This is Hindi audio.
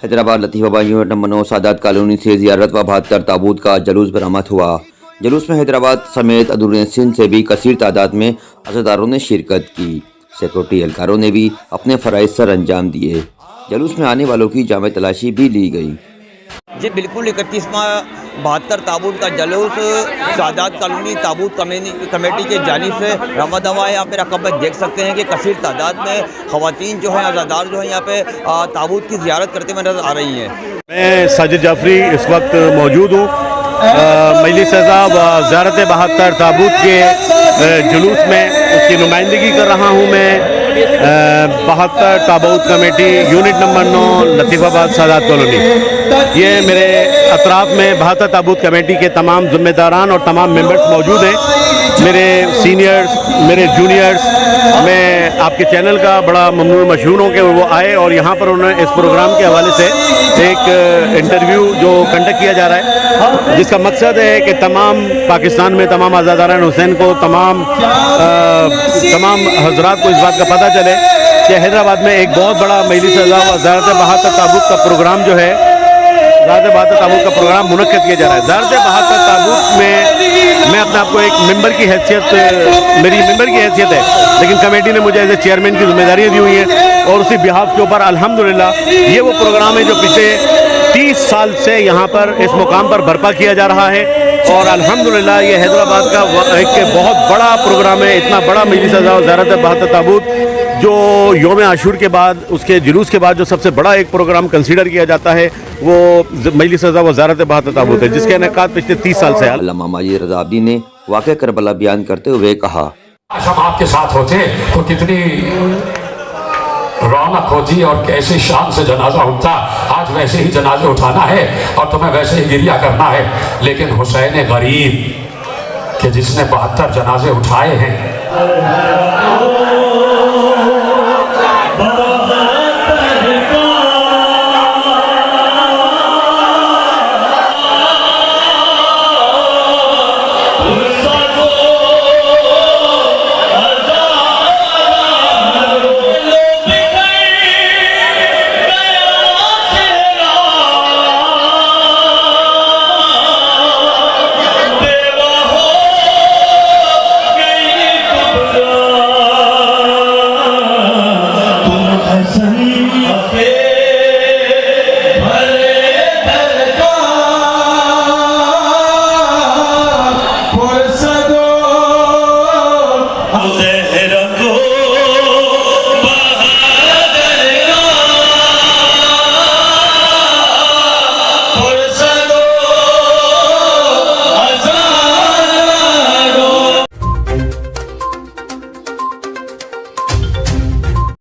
Hyderabad Latifabad unit number 9 Sadat colony से ज़ियारत व 72 ताबूत का जुलूस बरामद हुआ। जुलूस में हैदराबाद समेत अंदरूनी सिंध से भी कसीर तादाद में अज़ादारों ने शिरकत की। सिक्योरिटी एहलकारों ने भी अपने फ़राइज़ सर अंजाम दिए। जुलूस में आने वालों की जामे तलाशी भी ली गई। जी बिल्कुल 31वां 72 ताबूत का जुलूस सादात कॉलोनी ताबूत कमेटी के जानिब से रवाना हुआ है। यहाँ पे रकम में देख सकते हैं कि कसीर तादाद में ख़वातीन जो हैं अज़ादार जो हैं यहाँ पे ताबूत की ज़ियारत करते हुए नज़र आ रही हैं। मैं साजिद जाफरी इस वक्त मौजूद हूँ मजलिस सज़ा व ज़ियारत 72 ताबूत के जुलूस में उसकी नुमाइंदगी कर रहा हूँ। मैं 72 ताबूत committee unit number 9 Latifabad Sadat colony, ये मेरे अतराफ़ में 72 ताबूत कमेटी के तमाम ज़िम्मेदारान और तमाम मेंबर्स मौजूद हैं, मेरे सीनियर्स, मेरे जूनियर्स। मैं आपके चैनल का बड़ा ममनून मशहूर हूँ कि वो आए और यहाँ पर उन्होंने इस प्रोग्राम के हवाले से एक इंटरव्यू जो कंडक्ट किया जा रहा है, जिसका मकसद है कि तमाम पाकिस्तान में तमाम आज़ादारान हुसैन को, तमाम हजरात को इस बात का पता चले कि हैदराबाद में एक बहुत बड़ा मजलिस सज़ा व ज़ियारत 72 ताबूत का प्रोग्राम जो है, ज़ियारत 72 ताबूत का प्रोग्राम मुनक्किद किया जा रहा है। ज़ियारत 72 ताबूत में मैं अपने आप को एक मेंबर की हैसियत, मेरी मेंबर की हैसियत है, लेकिन कमेटी ने मुझे एज ए चेयरमैन की जिम्मेदारियाँ दी हुई हैं और उसी बिहाफ के ऊपर अल्हम्दुलिल्लाह ये वो प्रोग्राम है जो पिछले 30 साल से यहाँ पर इस मुकाम पर बर्पा किया जा रहा है और अल्हम्दुलिल्लाह ये हैदराबाद का एक बहुत बड़ा प्रोग्राम है। इतना बड़ा मजलिस सज़ा व ज़ियारत 72 ताबूत जो यौम आशूर के बाद, उसके जुलूस के बाद जो सबसे बड़ा एक प्रोग्राम कंसीडर किया जाता है वो मजलिस सज़ा व ज़ियारत 72 ताबूत है, जिसके इनेकाद पिछले 30 साल से है। अल्लामा माजिद रज़ा अब्दी ने वाक़या करबला बयान करते हुए कहा, आज हम आपके साथ होते तो कितनी रौनक होती और कैसे शान से जनाजा उठता। आज वैसे ही जनाजे उठाना है और तुम्हें वैसे ही गिरिया करना है, लेकिन हुसैन गरीब के जिसने 72 जनाजे उठाए हैं